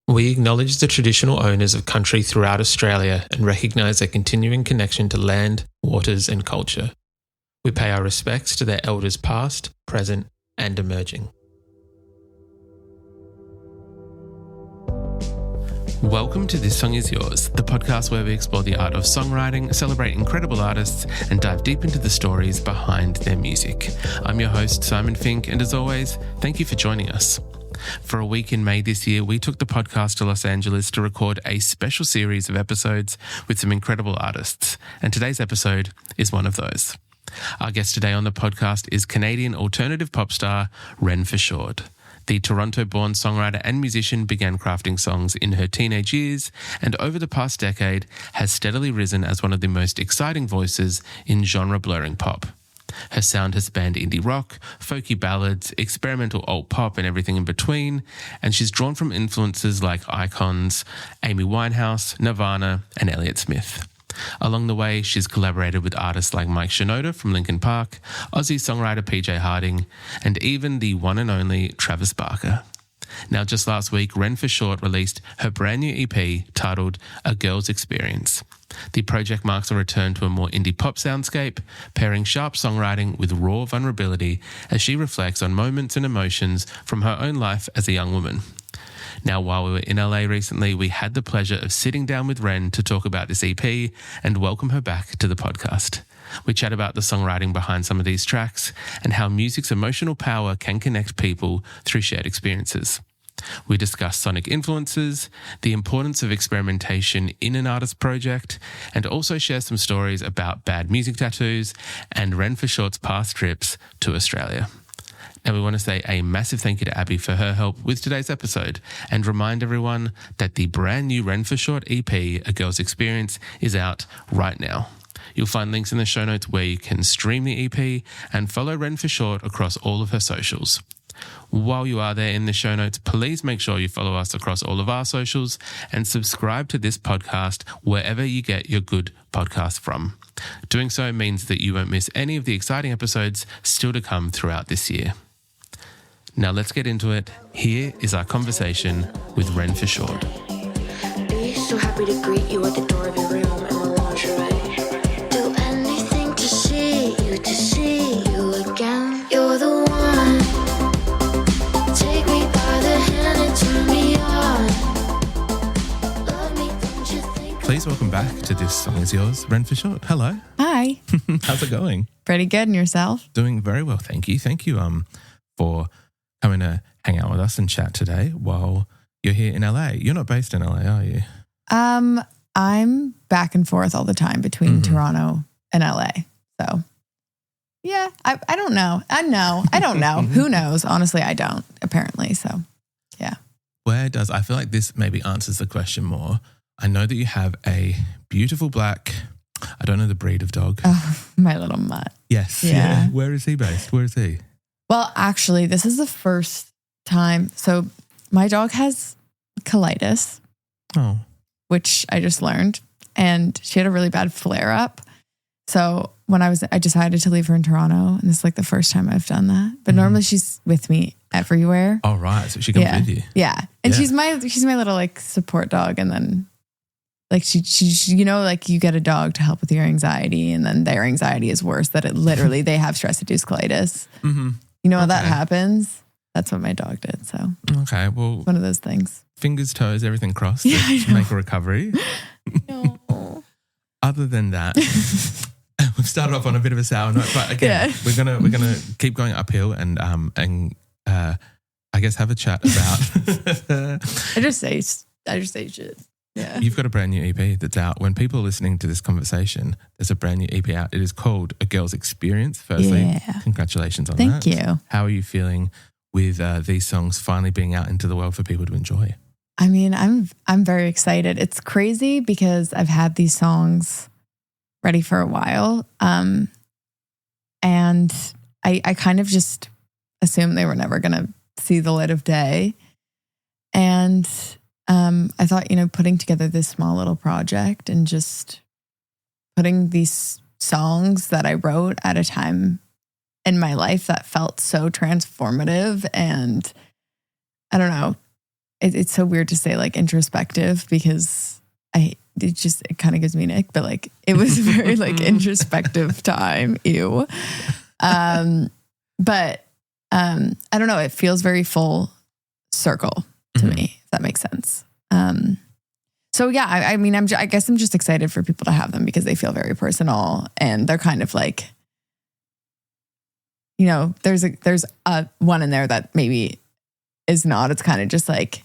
We acknowledge the traditional owners of country throughout Australia and recognise their continuing connection to land, waters and culture. We pay our respects to their elders past, present and emerging. Welcome to This Song Is Yours, the podcast where we explore the art of songwriting, celebrate incredible artists, and dive deep into the stories behind their music. I'm your host, Simon Fink, and as always, thank you for joining us. For a week in May this year, we took the podcast to Los Angeles to record a special series of episodes with some incredible artists, and today's episode is one of those. Our guest today on the podcast is Canadian alternative pop star renforshort. The Toronto-born songwriter and musician began crafting songs in her teenage years and over the past decade has steadily risen as one of the most exciting voices in genre-blurring pop. Her sound has spanned indie rock, folky ballads, experimental alt pop and everything in between, and she's drawn from influences like icons Amy Winehouse, Nirvana and Elliott Smith. Along the way, she's collaborated with artists like Mike Shinoda from Linkin Park, Aussie songwriter PJ Harding, and even the one and only Travis Barker. Now, just last week, renforshort released her brand new EP titled A Girl's Experience. The project marks a return to a more indie pop soundscape, pairing sharp songwriting with raw vulnerability as she reflects on moments and emotions from her own life as a young woman. Now, while we were in LA recently, we had the pleasure of sitting down with Ren to talk about this EP and welcome her back to the podcast. We chat about the songwriting behind some of these tracks and how music's emotional power can connect people through shared experiences. We discuss sonic influences, the importance of experimentation in an artist's project, and also share some stories about bad music tattoos and renforshort's past trips to Australia. Now, we want to say a massive thank you to Abby for her help with today's episode and remind everyone that the brand new renforshort EP, A Girl's Experience, is out right now. You'll find links in the show notes where you can stream the EP and follow renforshort across all of her socials. While you are there in the show notes, please make sure you follow us across all of our socials and subscribe to this podcast wherever you get your good podcasts from. Doing so means that you won't miss any of the exciting episodes still to come throughout this year. Now let's get into it. Here is our conversation with renforshort. Be so happy to greet you at the door of your room in my lingerie. Do anything to see you again. You're the one. Take me by the hand and turn me on. Love me, don't you think? Please welcome back to This Song Is Yours, renforshort. Hello. Hi. How's it going? Pretty good. And yourself? Doing very well, thank you. Thank you for coming to hang out with us and chat today while you're here in LA. You're not based in LA, are you? I'm back and forth all the time between Toronto and LA. So yeah, I don't know. I don't know. Who knows? Honestly, I don't, apparently. So yeah. I feel like this maybe answers the question more. I know that you have a beautiful black, I don't know the breed of dog. Oh, my little mutt. Yes. Yeah. Where is he based? Where is he? Well, actually, this is the first time. So my dog has colitis, which I just learned. And she had a really bad flare up. So when I decided to leave her in Toronto, and this is like the first time I've done that. But normally she's with me everywhere. Oh, right. So she comes with you. Yeah. And she's my little like support dog. And then like she, you know, like you get a dog to help with your anxiety and then their anxiety is worse that they have stress-induced colitis. Mm-hmm. You know how that happens? That's what my dog did. So okay, well, one of those things. Fingers, toes, everything crossed. Yeah, to make a recovery. No. Other than that, we've started off on a bit of a sour note, but again, we're gonna keep going uphill and I guess have a chat about. I just say shit. Yeah. You've got a brand new EP that's out. When people are listening to this conversation, there's a brand new EP out. It is called A Girl's Experience. Firstly, congratulations on that. Thank you. How are you feeling with these songs finally being out into the world for people to enjoy? I mean, I'm very excited. It's crazy because I've had these songs ready for a while. And I kind of just assumed they were never going to see the light of day. And I thought, putting together this small little project and just putting these songs that I wrote at a time in my life that felt so transformative and I don't know, it's so weird to say like introspective because it kind of gives me an ick, but like it was a very like introspective time. Ew. But I don't know. It feels very full circle to me, if that makes sense. So yeah, I mean, I guess I'm just excited for people to have them because they feel very personal and they're kind of like, you know, there's a one in there that maybe is not. It's kind of just like,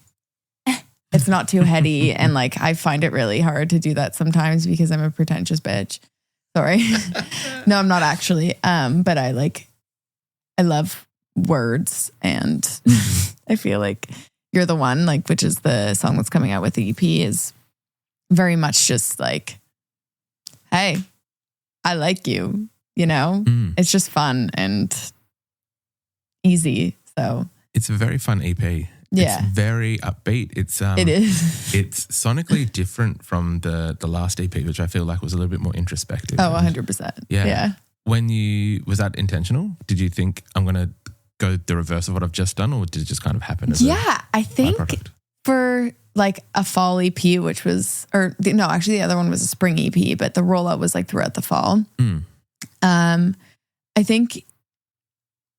it's not too heady. And like, I find it really hard to do that sometimes because I'm a pretentious bitch. Sorry. No, I'm not actually. But I love words and I feel like You're the One, like, which is the song that's coming out with the EP, is very much just like, hey, I like you, you know? It's just fun and easy. So it's a very fun EP. Yeah. It's very upbeat. It is. It's sonically different from the last EP, which I feel like was a little bit more introspective. Oh, 100%. Yeah. Was that intentional? Did you think I'm going to go the reverse of what I've just done, or did it just kind of happen? I think for like a fall EP, which was, actually the other one was a spring EP, but the rollout was like throughout the fall. I think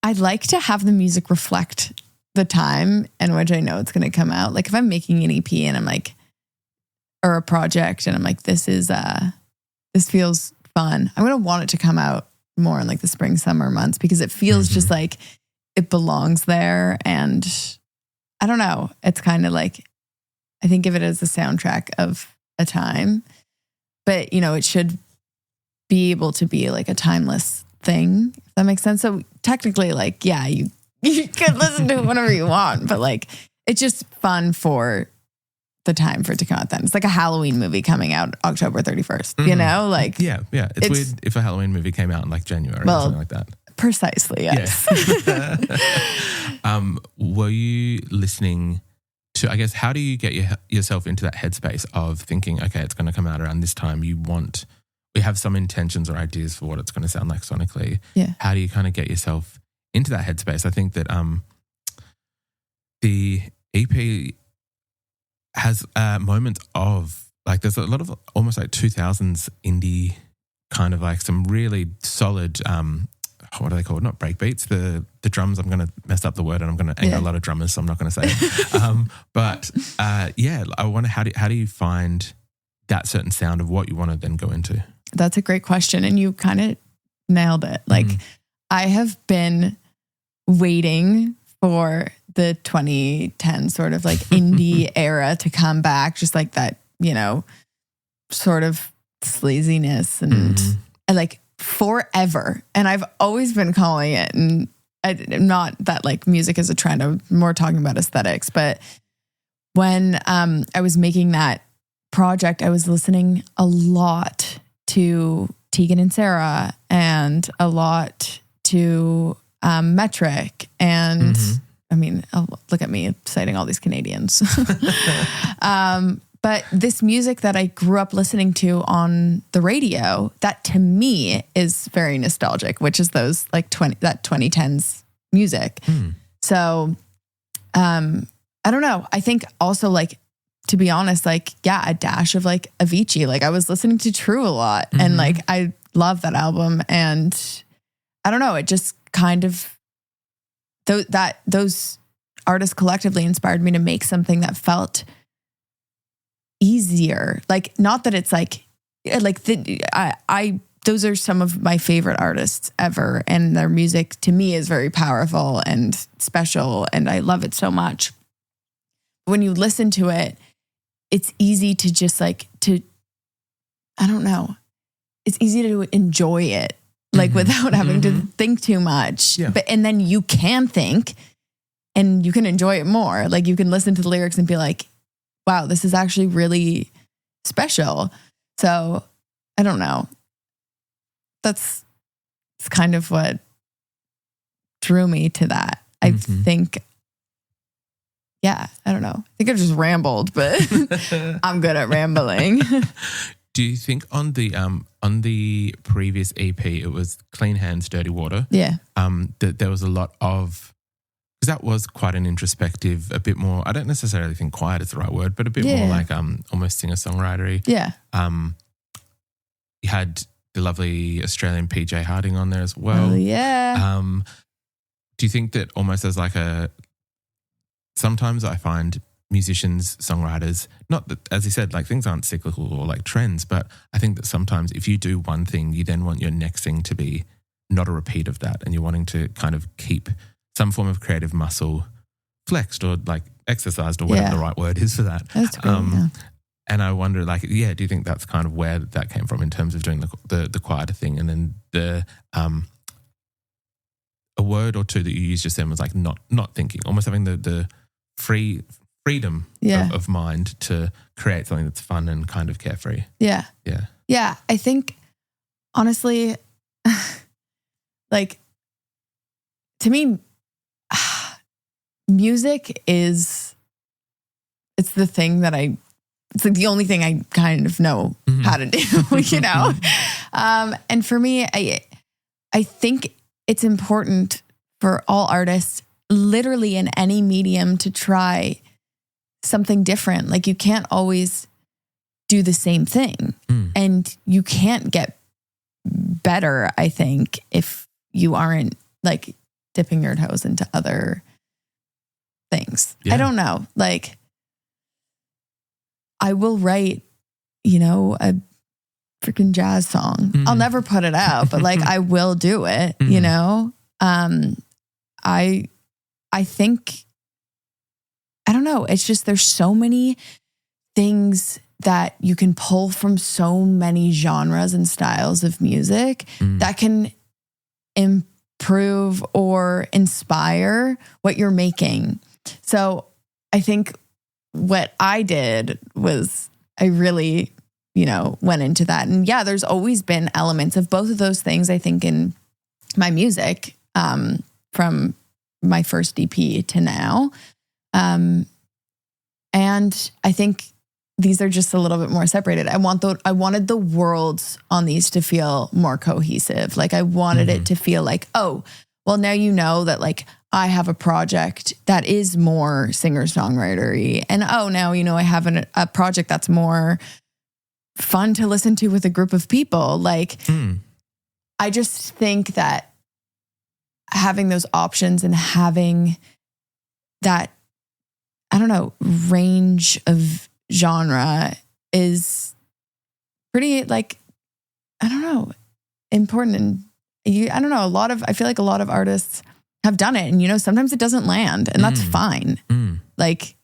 I'd like to have the music reflect the time in which I know it's going to come out. Like if I'm making an EP and I'm like, or a project and I'm like, this feels fun, I'm going to want it to come out more in like the spring, summer months because it feels just like it belongs there. And I don't know, it's kind of like, I think of it as a soundtrack of a time, but you know, it should be able to be like a timeless thing, if that makes sense. So technically like, yeah, you could listen to it whenever you want, but like, it's just fun for the time for it to come out then. It's like a Halloween movie coming out October 31st, you know? Like, yeah. It's weird if a Halloween movie came out in like January or something like that. Precisely, yes. Yeah. Were you listening to, I guess, how do you get yourself into that headspace of thinking, okay, it's going to come out around this time. We have some intentions or ideas for what it's going to sound like sonically. Yeah. How do you kind of get yourself into that headspace? I think that the EP has moments of like, there's a lot of almost like 2000s indie kind of like some really solid, what are they called? Not break beats. The drums, I'm going to mess up the word and I'm going to anger a lot of drummers, so I'm not going to say it. But I wonder how do you find that certain sound of what you want to then go into? That's a great question. And you kind of nailed it. Like I have been waiting for the 2010 sort of like indie era to come back, just like that, you know, sort of sleaziness and like forever. And I've always been calling it, and I'm not that like music is a trend. I'm more talking about aesthetics. But when I was making that project, I was listening a lot to Tegan and Sarah and a lot to Metric and I mean, look at me citing all these Canadians. But this music that I grew up listening to on the radio, that to me is very nostalgic, which is those like 2010s music. So I don't know. I think also like, to be honest, like, yeah, a dash of like Avicii. Like I was listening to True a lot and like, I love that album. And I don't know, it just kind of, those artists collectively inspired me to make something that felt easier. Like, not that it's like those are some of my favorite artists ever. And their music to me is very powerful and special. And I love it so much. When you listen to it, it's easy to just like, I don't know. It's easy to enjoy it, like without having to think too much. Yeah. And then you can think and you can enjoy it more. Like you can listen to the lyrics and be like, wow, this is actually really special. So I don't know. It's kind of what drew me to that. I think, yeah, I don't know. I think I just rambled, but I'm good at rambling. Do you think on the previous EP, it was Clean Hands, Dirty Water? Yeah. That there was a lot of, because that was quite an introspective, a bit more, I don't necessarily think quiet is the right word, but a bit more like almost singer-songwriter-y. Yeah. You had the lovely Australian PJ Harding on there as well. Oh, yeah. Do you think that almost as like sometimes I find musicians, songwriters, not that, as you said, like things aren't cyclical or like trends, but I think that sometimes if you do one thing, you then want your next thing to be not a repeat of that, and you're wanting to kind of keep some form of creative muscle flexed or like exercised or whatever the right word is for that. That's great, And I wonder, like, do you think that's kind of where that came from in terms of doing the quieter thing, and then the a word or two that you used just then was like not thinking, almost having the freedom of mind to create something that's fun and kind of carefree. Yeah. Yeah. Yeah. I think honestly, like to me, music it's the thing that it's like the only thing I kind of know how to do, you know? And for me, I think it's important for all artists, literally in any medium, to try something different. Like you can't always do the same thing, and you can't get better, I think, if you aren't like dipping your toes into other things. I don't know. Like I will write, you know, a freaking jazz song. I'll never put it out, but like I will do it, you know? I think, I don't know. It's just, there's so many things that you can pull from so many genres and styles of music that can improve or inspire what you're making. So I think what I did was I really, you know, went into that. And yeah, there's always been elements of both of those things, I think, in my music, from my first EP to now. And I think these are just a little bit more separated. I wanted the worlds on these to feel more cohesive. Like I wanted it to feel like, oh, well, now you know that like I have a project that is more singer-songwriter-y. And oh, now, you know, I have a project that's more fun to listen to with a group of people. Like, I just think that having those options and having that, I don't know, range of genre is pretty, like, I don't know, important. And I don't know, I feel like a lot of artists have done it, and, you know, sometimes it doesn't land, and that's fine. Like,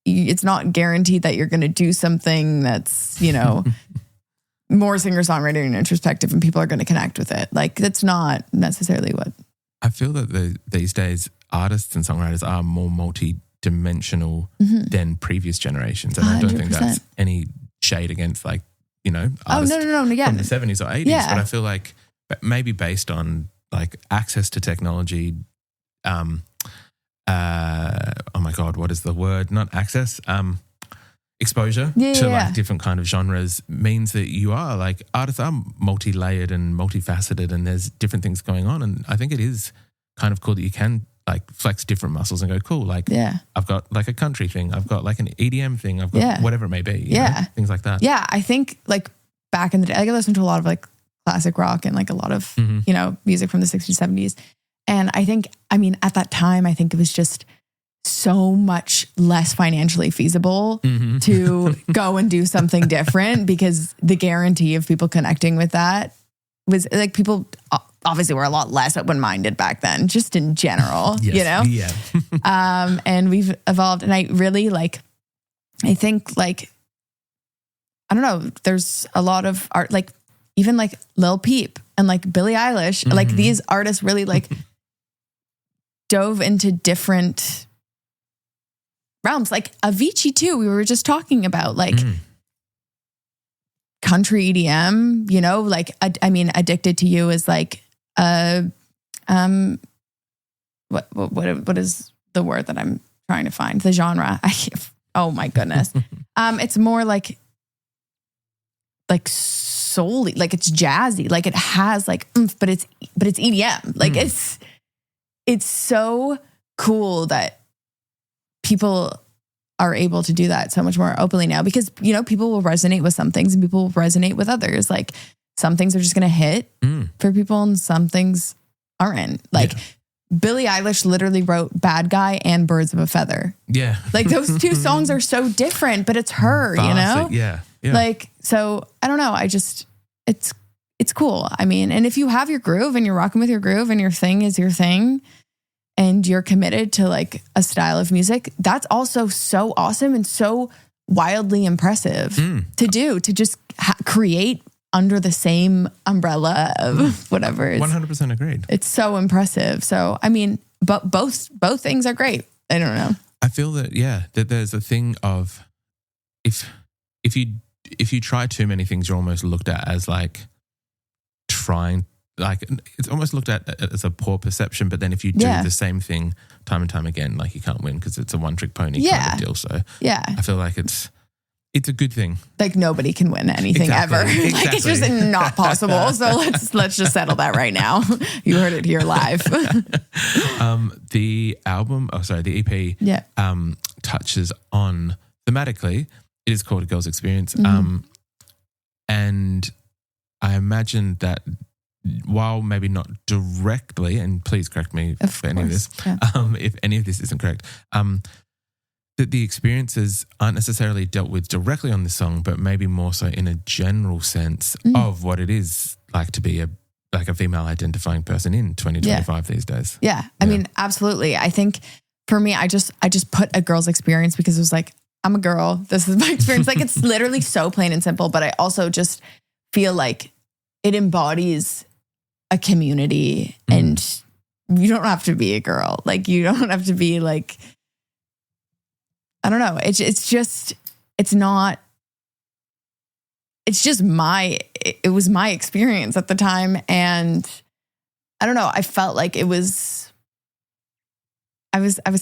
it's not guaranteed that you're going to do something that's, you know, more singer-songwriter and introspective and people are going to connect with it. Like, that's not necessarily what. I feel that these days artists and songwriters are more multi-dimensional than previous generations. And 100%. I don't think that's any shade against, like, you know, artists no, yeah. from the 70s or 80s. Yeah. But I feel like maybe based on like access to technology, oh my God, what is the word? Not access, exposure to like different kind of genres means that you are like, artists are multi-layered and multifaceted, and there's different things going on. And I think it is kind of cool that you can like flex different muscles and go, cool, like I've got like a country thing, I've got like an EDM thing, I've got whatever it may be, you know, things like that. Yeah, I think like back in the day, like I listened to a lot of like classic rock and like a lot of, you know, music from the 60s, 70s. And I think, I mean, at that time, I think it was just so much less financially feasible to go and do something different, because the guarantee of people connecting with that was like, people obviously were a lot less open-minded back then, just in general, you know? Yeah. And we've evolved. And I really like, I think like, I don't know, there's a lot of art, like even like Lil Peep and like Billie Eilish, like these artists really like dove into different realms. Like Avicii too, we were just talking about like country EDM, you know, like, I mean, Addicted to You is like, what is the word that I'm trying to find? The genre. Oh my goodness. It's more like soul-y, like it's jazzy, like it has like oomph, but it's EDM. Like it's so cool that people are able to do that so much more openly now, because, you know, people will resonate with some things and people will resonate with others. Like some things are just going to hit for people and some things aren't. Like Billie Eilish literally wrote Bad Guy and Birds of a Feather. Yeah. Like those two songs are so different, but it's her, you know? Yeah. Like, so I don't know. It's cool. I mean, and if you have your groove and you're rocking with your groove and your thing is your thing and you're committed to like a style of music, that's also so awesome and so wildly impressive to do, to just create under the same umbrella of whatever. 100% agreed. It's so impressive. So, I mean, but both things are great. I don't know. I feel that, that there's a thing of if you try too many things, you're almost looked at as like trying, like it's almost looked at as a poor perception. But then if you do the same thing time and time again, like you can't win because it's a one-trick pony kind of deal. So I feel like it's a good thing. Like nobody can win anything ever. Exactly. Like it's just not possible. So let's just settle that right now. You heard it here live. The EP touches on thematically, it is called A Girl's Experience. And I imagine that while maybe not directly, and please correct me for any of this, if any of this isn't correct, that the experiences aren't necessarily dealt with directly on this song, but maybe more so in a general sense of what it is like to be a female identifying person in 2025 these days. Yeah. I mean, absolutely. I think for me, I just put A Girl's Experience because it was like, I'm a girl. This is my experience. Like it's literally so plain and simple, but I also just feel like it embodies a community and you don't have to be a girl. Like you don't have to be like, I don't know. It was my experience at the time. And I don't know. I felt like I was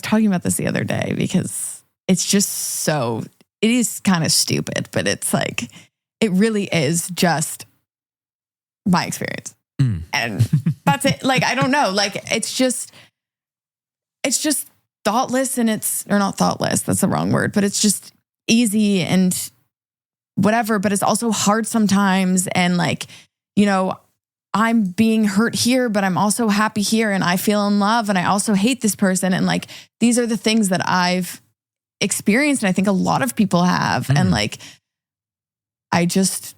talking about this the other day because it's just it is kind of stupid, but it's like, it really is just my experience. And that's it. Like, I don't know. Like, it's just thoughtless or not thoughtless. That's the wrong word, but it's just easy and whatever, but it's also hard sometimes. And like, you know, I'm being hurt here, but I'm also happy here and I feel in love and I also hate this person. And like, these are the things that I've experienced. And I think a lot of people have. And like, I just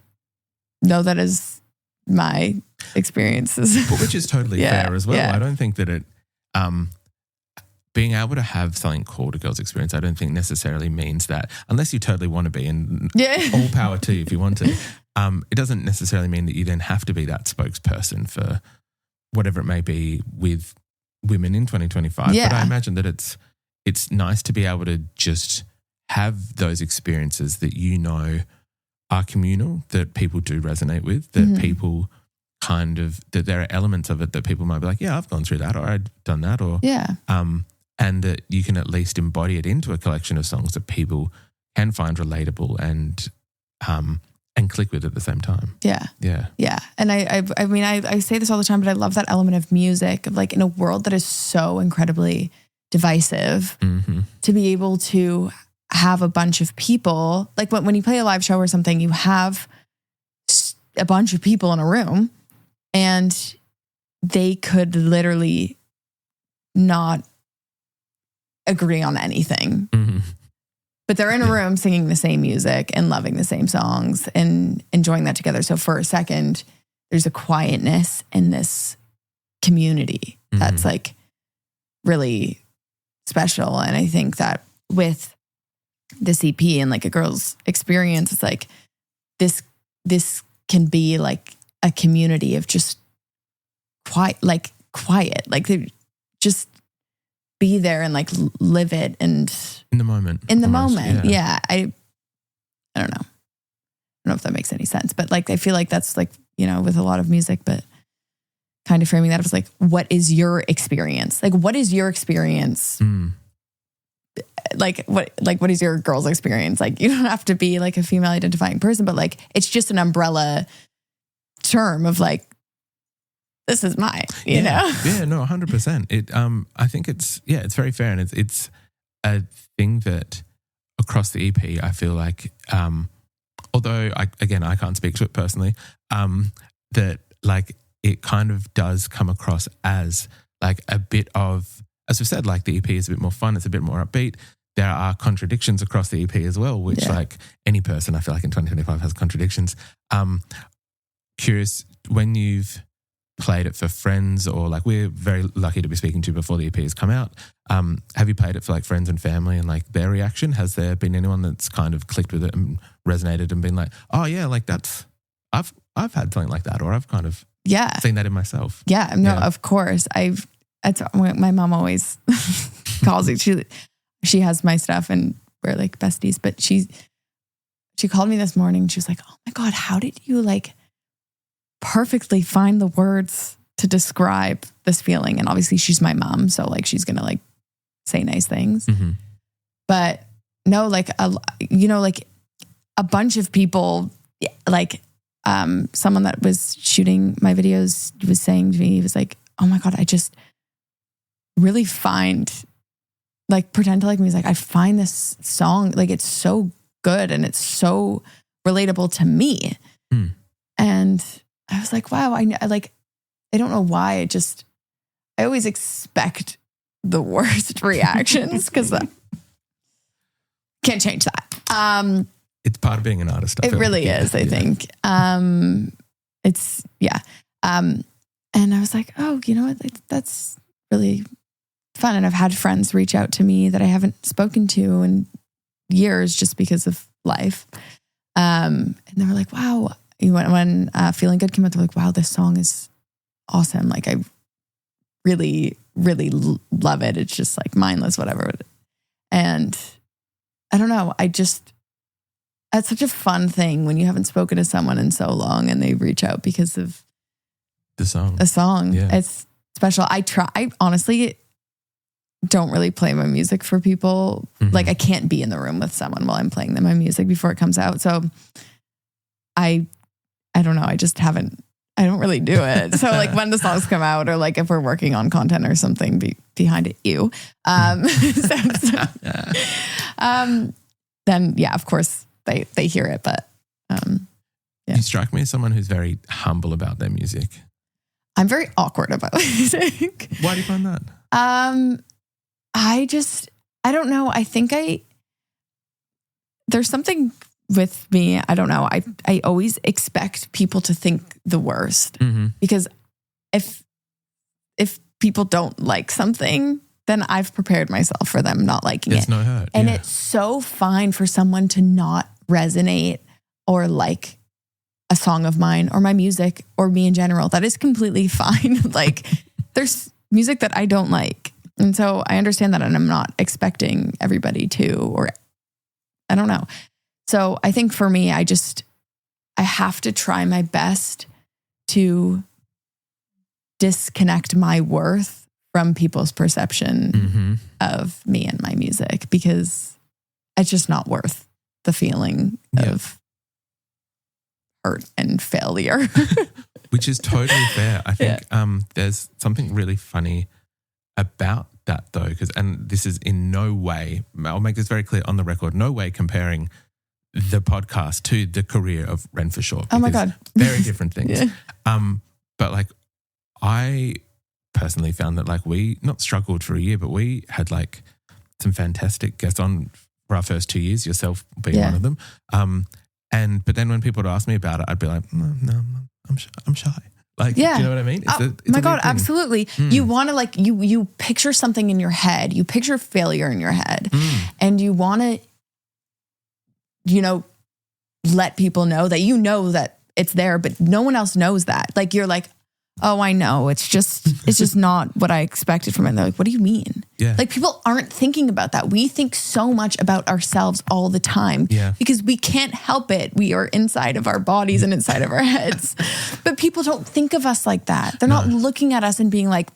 know that is my experiences. But which is totally fair as well. Yeah. I don't think that it, being able to have something called A Girl's Experience, I don't think necessarily means that, unless you totally want to be, and all power to you if you want to, it doesn't necessarily mean that you then have to be that spokesperson for whatever it may be with women in 2025. Yeah. But I imagine that it's nice to be able to just have those experiences that you know are communal, that people do resonate with, that people that there are elements of it that people might be like, yeah, I've gone through that, or I've done that, or and that you can at least embody it into a collection of songs that people can find relatable and click with at the same time. Yeah. And I mean, I say this all the time, but I love that element of music, of like in a world that is so incredibly divisive, to be able to have a bunch of people, like when you play a live show or something, you have a bunch of people in a room and they could literally not agree on anything. But they're in a room singing the same music and loving the same songs and enjoying that together. So for a second, there's a quietness in this community that's like really special. And I think that with this EP and like A Girl's Experience, it's like this can be like a community of just quiet, like just be there and like live it and in the moment. Yeah. I don't know if that makes any sense, but like I feel like that's like, you know, with a lot of music, but kind of framing that as like, what is your experience? Like, what is your experience? Like what is your girl's experience? Like, you don't have to be like a female identifying person, but like, it's just an umbrella term of like this is mine, you know? Yeah, no, 100%. I think it's very fair. And it's a thing that across the EP, I feel like, although I can't speak to it personally, that like it kind of does come across as like a bit of, as we said, like the EP is a bit more fun. It's a bit more upbeat. There are contradictions across the EP as well, which like any person I feel like in 2025 has contradictions. Curious, when you've played it for friends or like we're very lucky to be speaking to you before the EP has come out, have you played it for like friends and family and like their reaction? Has there been anyone that's kind of clicked with it and resonated and been like, oh yeah, like that's, I've had something like that, or I've kind of seen that in myself? Yeah, no, of course. My mom always calls it, she has my stuff and we're like besties, but she called me this morning. She was like, oh my God, how did you like perfectly find the words to describe this feeling? And obviously she's my mom, so like she's gonna like say nice things. Mm-hmm. But no, like like a bunch of people, like someone that was shooting my videos was saying to me, he was like, oh my God, I just really find, like, Pretend to Like Me is like, I find this song, like it's so good and it's so relatable to me. And I was like, wow, I don't know why. I always expect the worst reactions because can't change that. It's part of being an artist. It really is, I think. It's, and I was like, oh, you know what? That's really fun. And I've had friends reach out to me that I haven't spoken to in years just because of life. And they were like, wow. When Feeling Good came out, they're like, wow, this song is awesome. Like, I really, really love it. It's just like mindless, whatever. And I don't know. It's such a fun thing when you haven't spoken to someone in so long and they reach out because of the song. A song. Yeah. It's special. I honestly don't really play my music for people. Mm-hmm. Like, I can't be in the room with someone while I'm playing them my music before it comes out. So I don't know. I don't really do it. So like when the songs come out or like if we're working on content or something behind it, then yeah, of course they hear it. But You strike me as someone who's very humble about their music. I'm very awkward about music. Why do you find that? I don't know. I think there's something with me. I don't know. I always expect people to think the worst because if people don't like something, then I've prepared myself for them not liking it. There's no hurt. And it's so fine for someone to not resonate or like a song of mine or my music or me in general. That is completely fine. Like there's music that I don't like. And so I understand that, and I'm not expecting everybody to, or I don't know. So I think for me, I have to try my best to disconnect my worth from people's perception of me and my music, because it's just not worth the feeling of hurt and failure. Which is totally fair. I think there's something really funny about that though, and this is in no way, I'll make this very clear on the record, no way comparing the podcast to the career of renforshort. Oh my God. Very different things. But like I personally found that like we not struggled for a year, but we had like some fantastic guests on for our first 2 years, yourself being one of them. But then when people would ask me about it, I'd be like, no, I'm shy. Like, do you know what I mean? It's my God, absolutely. You want to like, you picture something in your head, you picture failure in your head, and you want to, let people know that it's there, but no one else knows that. Like, you're like, oh, I know. It's just not what I expected from it. And they're like, what do you mean? Yeah. Like, people aren't thinking about that. We think so much about ourselves all the time because we can't help it. We are inside of our bodies and inside of our heads, but people don't think of us like that. They're not looking at us and being like,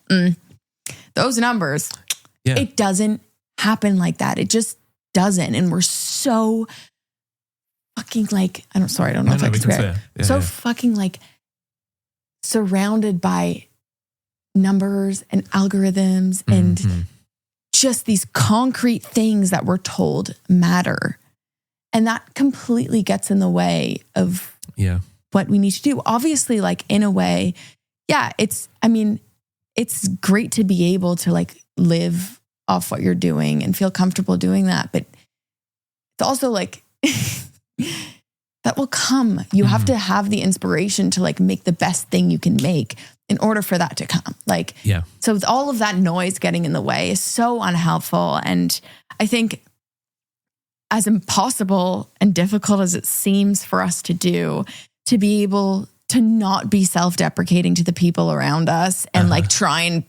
those numbers. Yeah. It doesn't happen like that. It just doesn't. And we're so fucking like, I don't know if I can swear. So fucking like surrounded by numbers and algorithms and just these concrete things that we're told matter. And that completely gets in the way of what we need to do. Obviously, like in a way, it's great to be able to like live off what you're doing and feel comfortable doing that. But it's also like that will come. You have to have the inspiration to like make the best thing you can make in order for that to come. Like, so all of that noise getting in the way is so unhelpful. And I think as impossible and difficult as it seems for us to do, to be able to not be self-deprecating to the people around us and like try and,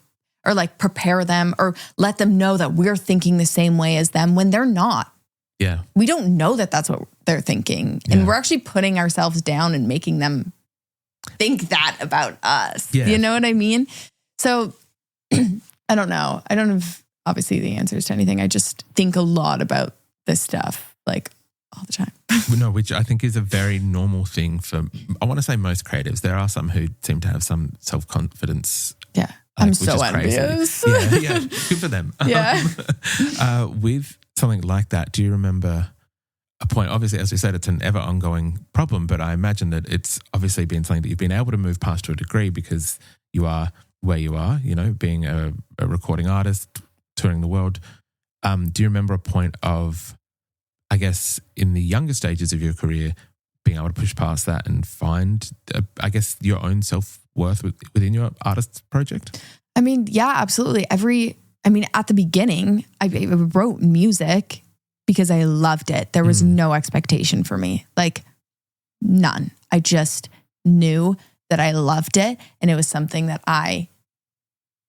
or like prepare them or let them know that we're thinking the same way as them when they're not. Yeah. We don't know that that's what they're thinking. And we're actually putting ourselves down and making them think that about us. Yeah. You know what I mean? So I don't know. I don't have obviously the answers to anything. I just think a lot about this stuff like all the time. No, which I think is a very normal thing for, I want to say most creatives. There are some who seem to have some self-confidence. Yeah. I'm so envious. Yeah. Good for them. Yeah. With something like that, do you remember a point? Obviously, as we said, it's an ever ongoing problem, but I imagine that it's obviously been something that you've been able to move past to a degree because you are where you are, you know, being a recording artist, touring the world. Do you remember a point of, I guess, in the younger stages of your career, being able to push past that and find, I guess, your own self-worth within your artist project? I mean, yeah, absolutely. At the beginning, I wrote music because I loved it. There was no expectation for me, like none. I just knew that I loved it. And it was something that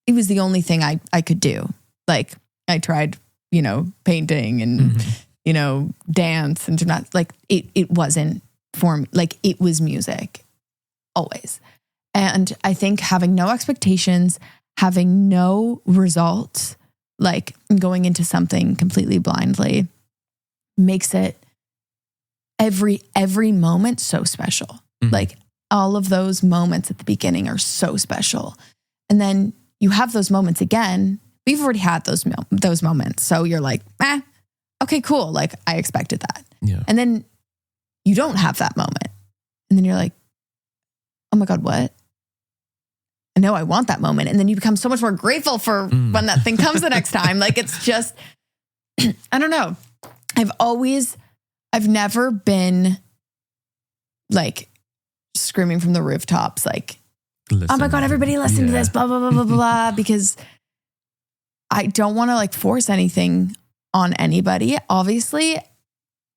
it was the only thing I could do. Like I tried, you know, painting and, you know, dance and gymnastics. Like it wasn't for me. Like it was music always. And I think having no expectations, having no results, like going into something completely blindly makes it every moment so special. Like all of those moments at the beginning are so special. And then you have those moments again. We've already had those moments. So you're like, okay, cool. Like I expected that. Yeah. And then you don't have that moment. And then you're like, oh my God, what? I know I want that moment. And then you become so much more grateful for when that thing comes the next time. Like it's just, I don't know. I've never been like screaming from the rooftops, like, oh my God, everybody listen to this, blah, blah, blah, blah, blah, because I don't want to like force anything on anybody. Obviously,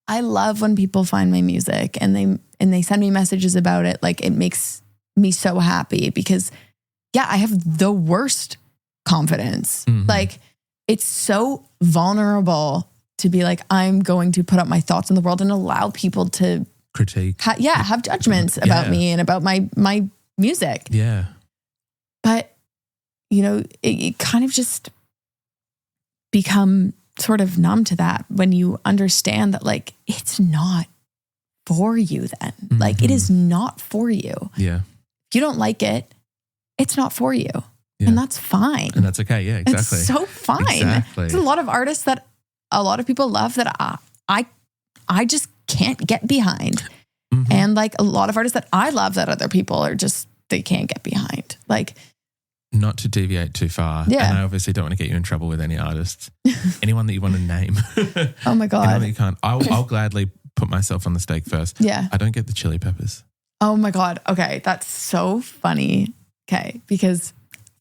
I love when people find my music and they send me messages about it. Like it makes me so happy because I have the worst confidence. Like it's so vulnerable to be like, I'm going to put up my thoughts in the world and allow people to critique. Have judgments about me and about my music. Yeah. But, you know, it kind of just become sort of numb to that when you understand that like, it's not for you then. Like it is not for you. Yeah. If you don't like it, it's not for you. Yeah. And that's fine. And that's okay. Yeah, exactly. It's so fine. Exactly. There's a lot of artists that a lot of people love that I just can't get behind. And like a lot of artists that I love that other people are just, they can't get behind. Like, not to deviate too far. Yeah. And I obviously don't want to get you in trouble with any artists. Anyone that you want to name. Oh my God. Anyone that you can't. I'll gladly put myself on the stake first. Yeah. I don't get the Chili Peppers. Oh my God. Okay. That's so funny. Okay. Because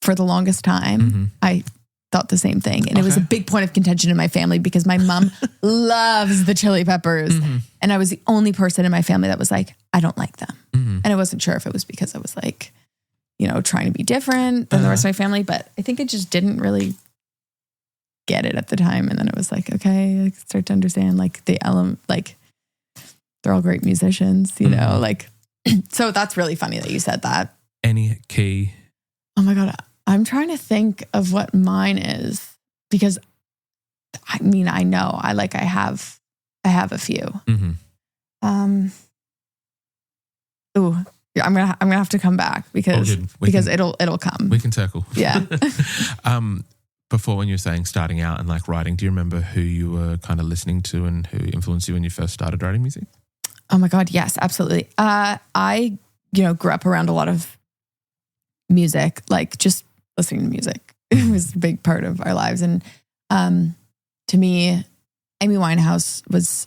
for the longest time, I thought the same thing. And it was a big point of contention in my family because my mom loves the Chili Peppers. And I was the only person in my family that was like, I don't like them. And I wasn't sure if it was because I was like, you know, trying to be different than the rest of my family. But I think I just didn't really get it at the time. And then it was like, okay, I start to understand like the element, like they're all great musicians, you know, like, so that's really funny that you said that. Any key? Oh my God. I'm trying to think of what mine is because I mean, I know I have a few. I'm gonna have to come back because it'll come. We can circle. Yeah. Before, when you were saying starting out and like writing, do you remember who you were kind of listening to and who influenced you when you first started writing music? Oh my God, yes, absolutely. I grew up around a lot of music, like just listening to music. It was a big part of our lives, and to me, Amy Winehouse was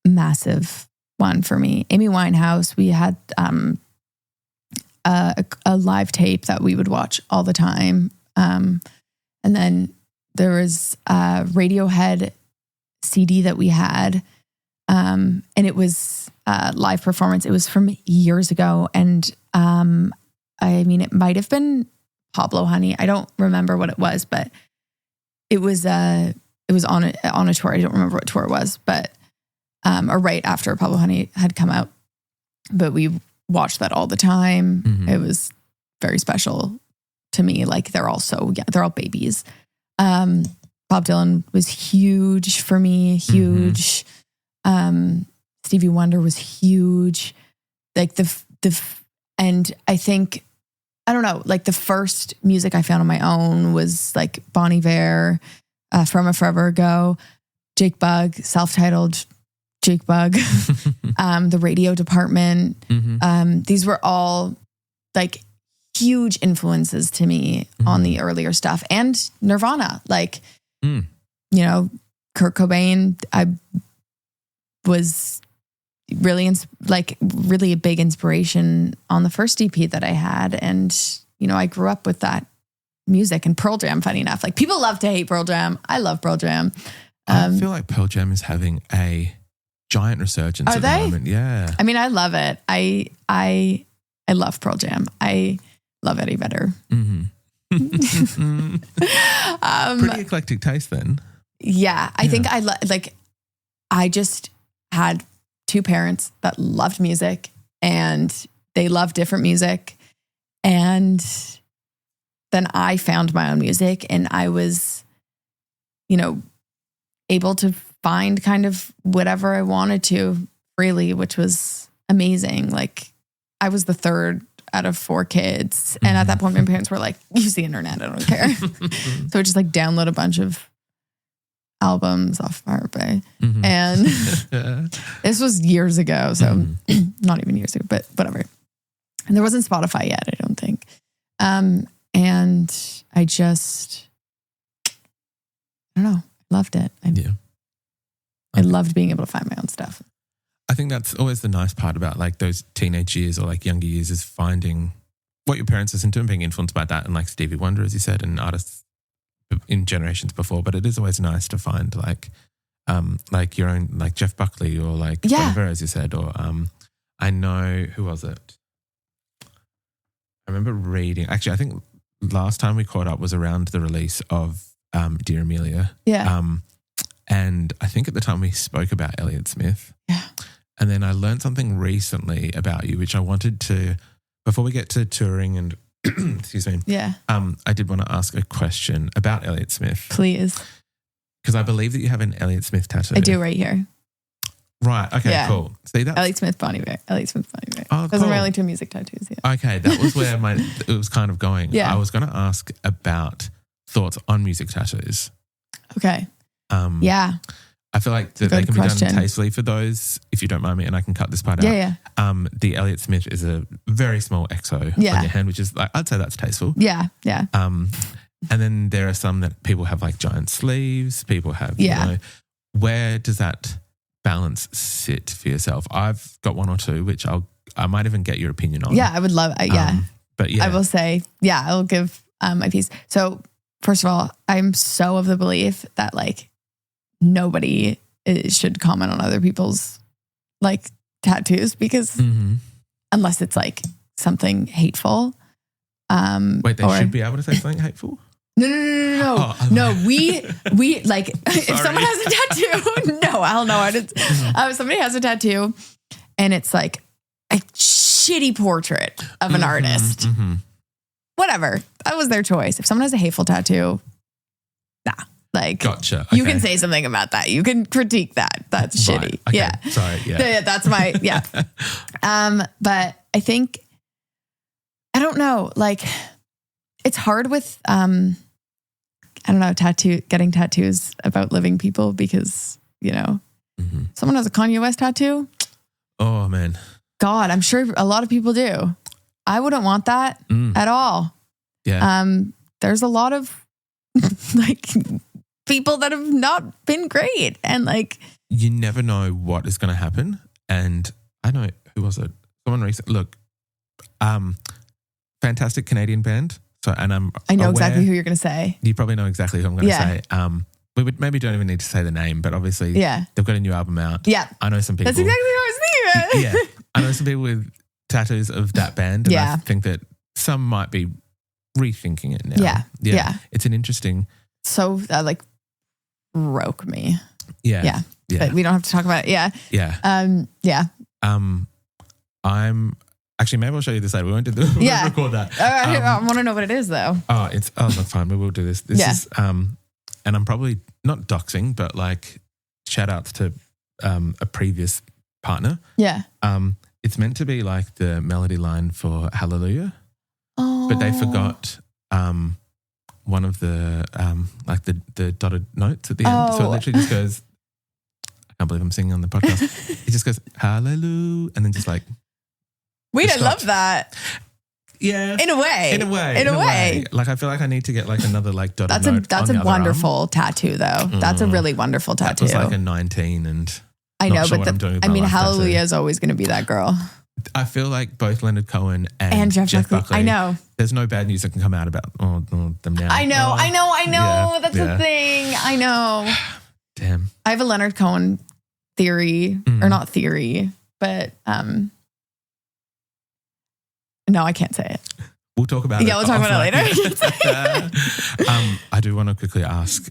a massive one for me. Amy Winehouse, we had a live tape that we would watch all the time. And then there was a Radiohead CD that we had. And it was a live performance. It was from years ago. And it might have been Pablo Honey. I don't remember what it was, but it was on a tour. I don't remember what tour it was, but or right after Pablo Honey had come out. But we watched that all the time. Mm-hmm. It was very special to me. Like they're all babies. Bob Dylan was huge for me. Huge. Mm-hmm. Stevie Wonder was huge. Like and I think, I don't know, like the first music I found on my own was like Bon Iver, From a Forever Ago, Jake Bugg, self-titled Jake Bugg, the Radio Department. Mm-hmm. These were all like huge influences to me on the earlier stuff, and Nirvana. Like, Kurt Cobain, I was really really a big inspiration on the first EP that I had. And, I grew up with that music, and Pearl Jam, funny enough, like people love to hate Pearl Jam. I love Pearl Jam. I feel like Pearl Jam is having a giant resurgence at the moment. Yeah. I mean, I love it. I love Pearl Jam. I love Eddie Vedder. Mm-hmm. Pretty eclectic taste then. Yeah. I think I just had two parents that loved music, and they loved different music. And then I found my own music, and I was, able to find kind of whatever I wanted to freely, which was amazing. Like I was the third out of 4 kids. And at that point, my parents were like, use the internet. I don't care. So I just like download a bunch of albums off Pirate Bay. Mm-hmm. And this was years ago. So not even years ago, but whatever. And there wasn't Spotify yet, I don't think. And I just, I don't know, loved it. I loved being able to find my own stuff. I think that's always the nice part about like those teenage years or like younger years, is finding what your parents listen to and being influenced by that, and like Stevie Wonder, as you said, and artists in generations before. But it is always nice to find like your own, like Jeff Buckley or like Bon Iver, as you said, or I know, who was it? I remember reading, actually I think last time we caught up was around the release of Dear Amelia. Yeah. And I think at the time we spoke about Elliott Smith. Yeah. And then I learned something recently about you, which I wanted to, before we get to touring and, excuse me. Yeah. I did want to ask a question about Elliott Smith. Please. Because I believe that you have an Elliott Smith tattoo. I do, right here. Right. Okay, cool. See that? Elliott Smith, Bon Iver. Elliott Smith, Bon Iver. Oh, those are my only 2 music tattoos. Yeah. Okay. That was where it was kind of going. Yeah. I was going to ask about thoughts on music tattoos. Okay. Yeah. I feel like that they can be done tastefully for those, if you don't mind me, and I can cut this part out. Yeah. The Elliott Smith is a very small XO on your hand, which is like, I'd say that's tasteful. Yeah. Yeah. And then there are some that people have like giant sleeves. People have, where does that balance sit for yourself? I've got 1 or 2, which I might even get your opinion on. Yeah, I would love it. Yeah. But yeah. I will say, I'll give my piece. So first of all, I'm so of the belief that like nobody should comment on other people's like tattoos, because unless it's like something hateful. Wait, they should be able to say something hateful? No. Oh, no, we like, if someone has a tattoo, no, hell no. If somebody has a tattoo and it's like a shitty portrait of an artist, whatever, that was their choice. If someone has a hateful tattoo, nah. Like, gotcha. Okay. You can say something about that. You can critique that. That's shitty. Okay. Yeah. Sorry. Yeah. That's my, yeah. But I think, I don't know, like it's hard with, I don't know, getting tattoos about living people because, you know, someone has a Kanye West tattoo. Oh man. God, I'm sure a lot of people do. I wouldn't want that at all. Yeah. There's a lot of like people that have not been great, and like you never know what is going to happen. And I know, who was it? Someone recent. Look, fantastic Canadian band. So, and I know exactly who you're going to say. You probably know exactly who I'm going to say. We would maybe don't even need to say the name, but obviously, they've got a new album out. Yeah, I know some people. That's exactly what I was thinking. Yeah, I know some people with tattoos of that band, and I think that some might be rethinking it now. Yeah. It's an interesting. So that like broke me. Yeah. But we don't have to talk about it. Yeah. I'm actually, maybe I'll show you this later. We won't do the record that. I want to know what it is though. That's fine. We will do this. This is and I'm probably not doxing, but like shout outs to a previous partner. Yeah. It's meant to be like the melody line for Hallelujah. Oh. But they forgot one of the like the dotted notes at the end. So it literally just goes, I can't believe I'm singing on the podcast. It just goes Hallelujah, and then just like wait, I love that. Yeah. In a way. Like I feel like I need to get like another like dotted note. That's a wonderful tattoo though. That's a really wonderful tattoo. That was like a 19 and I know, sure but Hallelujah is always going to be that girl. I feel like both Leonard Cohen and Jeff Buckley. I know. There's no bad news that can come out about them now. I know. Yeah, that's the thing. I know. Damn. I have a Leonard Cohen theory, or not theory, but no, I can't say it. We'll talk about it. Yeah, we'll talk about it later. I do want to quickly ask,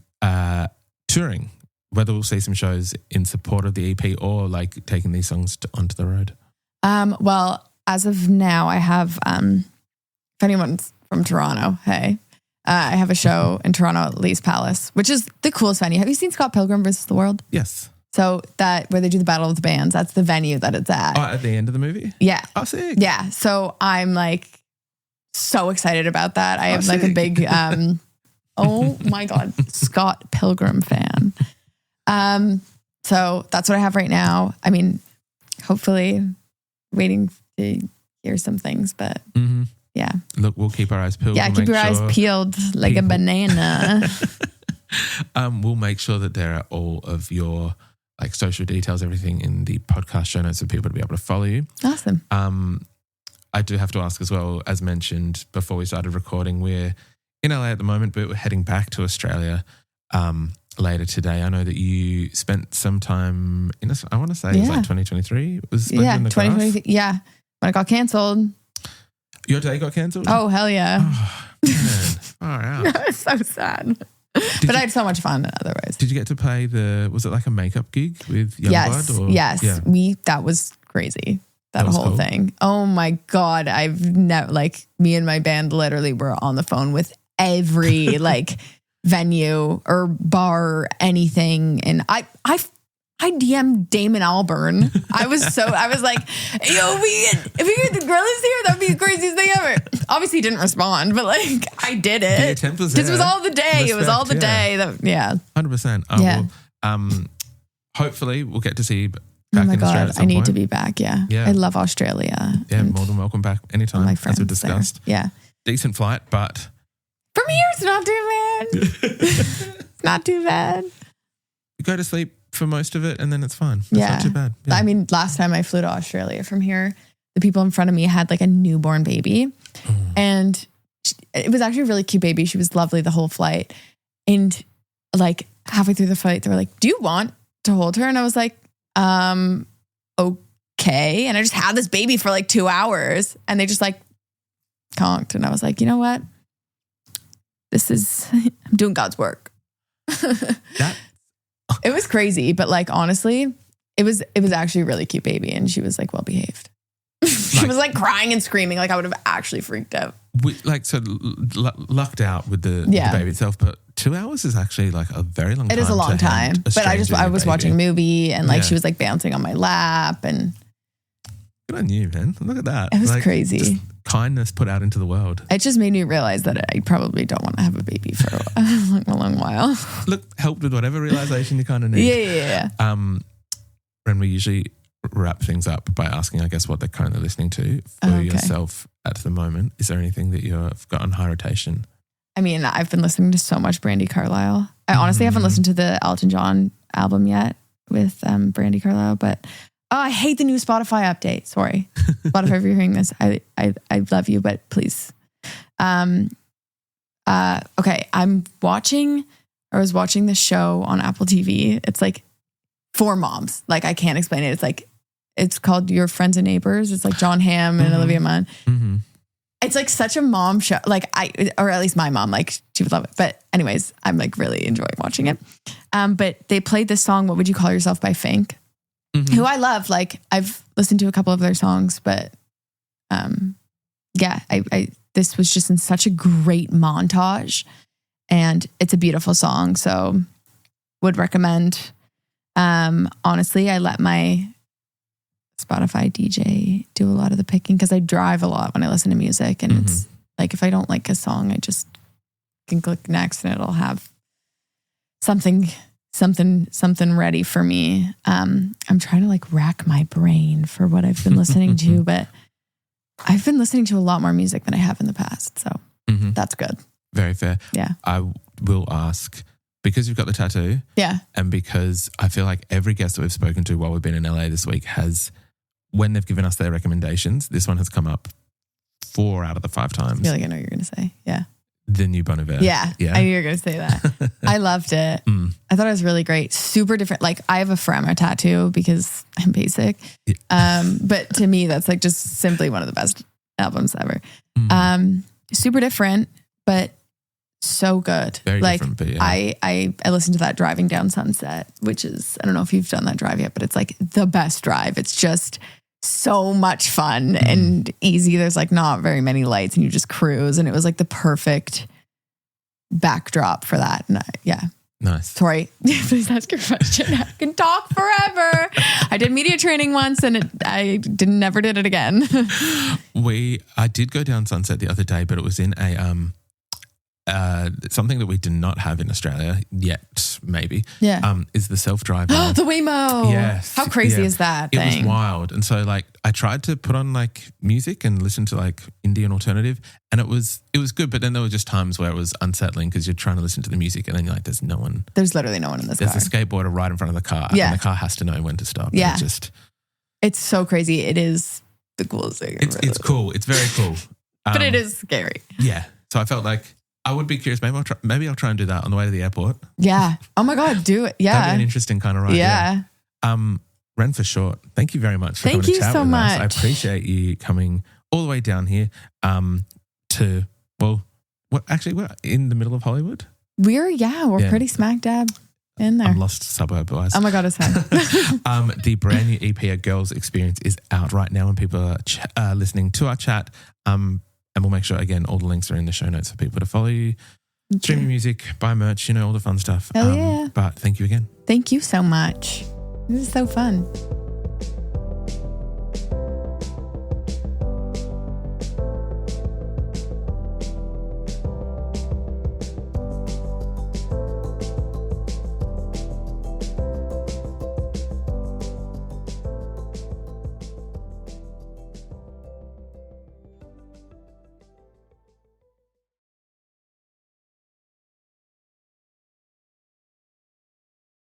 touring, whether we'll see some shows in support of the EP or like taking these songs onto the road. Well, as of now, I have, if anyone's from Toronto, hey, I have a show in Toronto at Lee's Palace, which is the coolest venue. Have you seen Scott Pilgrim vs. the World? Yes. So where they do the Battle of the Bands, that's the venue that it's at. Oh, at the end of the movie? Yeah. Oh, sick. Yeah. So I'm like so excited about that. I have like a big, oh my God, Scott Pilgrim fan. So that's what I have right now. I mean, hopefully waiting to hear some things, but yeah. Look, we'll keep our eyes peeled. Yeah, keep your eyes peeled like a banana. We'll make sure that there are all of your like social details, everything in the podcast show notes for people to be able to follow you. Awesome. I do have to ask as well, as mentioned before we started recording, we're in LA at the moment, but we're heading back to Australia later today. I know that you spent some time in, I want to say it was like 2023. It was in the 2023. Yeah. When it got cancelled. Your day got cancelled? Oh, hell yeah. Oh, man. All right. So sad. But I had so much fun otherwise. Did you get to play was it like a makeup gig with Youngblood? Yes. Yeah. That was crazy. That whole cool. thing. Oh my God. I've never, like, me and my band literally were on the phone with every like venue or bar or anything. And I DM'd Damon Albarn. I was like, yo, if we get the Gorillaz here, that'd be the craziest thing ever. Obviously he didn't respond, but like I did it. The attempt was there. This was all the day. Respect, it was all the day. 100%. Oh, yeah. Well, hopefully we'll get to see you back oh my in Australia God, at some I need point. to be back. Yeah. I love Australia. Yeah, more than welcome back anytime, my friends as we discussed. There. Yeah. Decent flight, but from here it's not too bad. Not too bad. You go to sleep for most of it and then it's fine. It's not too bad. Yeah. I mean, last time I flew to Australia from here, the people in front of me had like a newborn baby and it was actually a really cute baby. She was lovely the whole flight. And like halfway through the flight, they were like, do you want to hold her? And I was like, okay. And I just had this baby for like 2 hours and they just like conked. And I was like, you know what? I'm doing God's work. It was crazy, but like honestly, it was actually a really cute baby, and she was like well behaved. She was like crying and screaming, like I would have actually freaked out. Lucked out with the baby itself, but 2 hours is actually like a very long time. It is a long time, but I was watching a movie, and like she was like bouncing on my lap, and Good on you, man. Look at that. It was crazy. Just kindness put out into the world. It just made me realize that I probably don't want to have a baby for a long while. Look, helped with whatever realization you kind of need. Yeah. Ren, we usually wrap things up by asking, I guess, what they're currently listening to for yourself at the moment. Is there anything that you've got on high rotation? I mean, I've been listening to so much Brandi Carlile. I honestly haven't listened to the Elton John album yet with Brandi Carlile, but I hate the new Spotify update. Sorry, Spotify, if you're hearing this, I love you, but please. Okay, I was watching this show on Apple TV. It's like for moms. Like, I can't explain it. It's called Your Friends and Neighbors. It's like John Hamm and Olivia Munn. Mm-hmm. It's like such a mom show. Like or at least my mom, like she would love it. But anyways, I'm like really enjoying watching it. But they played this song, What Would You Call Yourself by Fink, who I love. Like, I've listened to a couple of their songs, but this was just in such a great montage, and it's a beautiful song. So would recommend. Honestly, I let my Spotify DJ do a lot of the picking because I drive a lot when I listen to music, and it's like if I don't like a song, I just can click next and it'll have something ready for me. I'm trying to like rack my brain for what I've been listening to, but I've been listening to a lot more music than I have in the past, so that's good. Very fair. Yeah. I will ask, because you've got the tattoo, and because I feel like every guest that we've spoken to while we've been in LA this week has, when they've given us their recommendations, this one has come up 4 out of the 5 times. I feel like I know what you're going to say. Yeah. The new Bon Iver. Yeah. I knew you were going to say that. I loved it. I thought it was really great. Super different. Like, I have a Frama tattoo because I'm basic. Yeah. But to me, that's like just simply one of the best albums ever. Super different, but so good. Very like, different, but yeah. I listened to that driving down Sunset, which is, I don't know if you've done that drive yet, but it's like the best drive. It's just so much fun and easy. There's like not very many lights and you just cruise, and it was like the perfect backdrop for that. And nice. Sorry, please ask your question. I can talk forever. I did media training once and I never did it again. I did go down Sunset the other day, but it was in a something that we do not have in Australia yet, maybe. Yeah. Is the self-driving. The Waymo. Yes. How crazy is that thing? It was wild. And so like I tried to put on like music and listen to like Indian alternative, and it was good, but then there were just times where it was unsettling because you're trying to listen to the music and then you're like, there's no one. There's literally no one in this car. There's a skateboarder right in front of the car. Yeah. And the car has to know when to stop. Yeah. It's so crazy. It is the coolest thing. It's cool. It's very cool. But it is scary. Yeah. So I felt like I would be curious. Maybe I'll try and do that on the way to the airport. Yeah. Oh my God, do it. Yeah. That'd be an interesting kind of ride. Yeah. Renforshort, thank you very much for coming to chat with us. Thank you so much. I appreciate you coming all the way down here we're in the middle of Hollywood. We're pretty smack dab in there. I'm lost suburb-wise. Oh my God, it's fine. The brand new EP, A Girl's Experience, is out right now and people are listening to our chat. And we'll make sure, again, all the links are in the show notes for people to follow you, stream your music, buy merch, all the fun stuff. Hell yeah. But thank you again. Thank you so much. This is so fun.